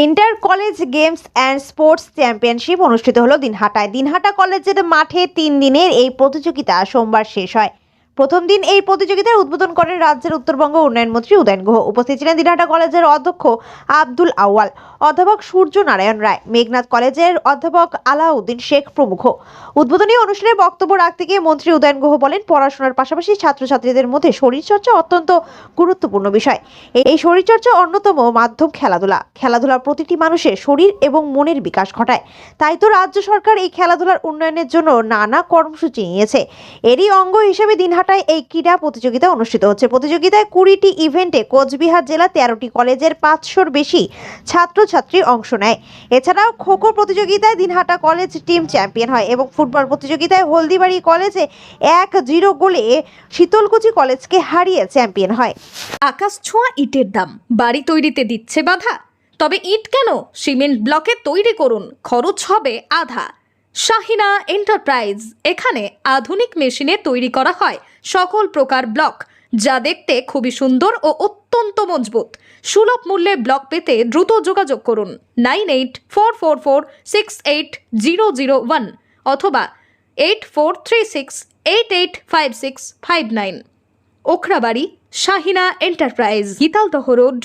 Inter college games and sports championship অনুষ্ঠিত হলো দিনহাটায়। দিনহাটা কলেজের মাঠে 3 দিনের এই প্রতিযোগিতা সোমবার শেষ হয়। প্রথম দিন এই প্রতিযোগিতার উদ্বোধন করেন রাজ্যের উত্তরবঙ্গ উন্নয়ন মন্ত্রী উদয়ন গুহ। উপস্থিত ছিলেন দিনহাটা কলেজের অধ্যক্ষ আব্দুল আউয়াল, অধ্যাপক সূর্য নারায়ণ রায়, মেঘনাথ কলেজের অধ্যাপক আলাউদ্দিন শেখ প্রমুখ। উদ্বোধনী অনুষ্ঠানে বক্তব্য রাখতে গিয়ে মন্ত্রী উদয়ন গুহ বলেন, পড়াশোনার পাশাপাশি ছাত্রছাত্রীদের মধ্যে শরীরচর্চা অত্যন্ত গুরুত্বপূর্ণ বিষয়। এই শরীরচর্চার অন্যতম মাধ্যম খেলাধুলা। খেলাধুলা প্রতিটি মানুষের শরীর এবং মনের বিকাশ ঘটায়। তাই তো রাজ্য সরকার এই খেলাধুলার উন্নয়নের জন্য নানা কর্মসূচি নিয়েছে। এরই অঙ্গ হিসেবে দিনহাটায় এই ক্রীড়া প্রতিযোগিতা অনুষ্ঠিত হচ্ছে। প্রতিযোগিতায় 20টি ইভেন্টে কোচবিহার জেলা 13টি কলেজের 500-র বেশি ছাত্রছাত্রী অংশ নেয়। এছাড়াও খো-খো প্রতিযোগিতায় দিনহাটা কলেজ টিম চ্যাম্পিয়ন হয় এবং ফুটবল প্রতিযোগিতায় হলদিবাড়ি কলেজে 1-0 গোলে শীতলকুচি কলেজকে হারিয়ে চ্যাম্পিয়ন হয়। আকাশ ছোঁয়া ইটের দাম বাড়ি তৈরিতে দিচ্ছে বাধা? তবে ইট কেন, সিমেন্ট ব্লকে তৈরি করুন, খরচ হবে আধা। শাহিনা এন্টারপ্রাইজ, এখানে আধুনিক মেশিনে তৈরি করা হয় সকল প্রকার ব্লক, যা দেখতে খুবই সুন্দর ও অত্যন্ত মজবুত। সুলভ মূল্যে ব্লক পেতে দ্রুত যোগাযোগ করুন 9844468001 অথবা 8436885659। Okhrabari, Shahina enterprise, Gitaldaha road,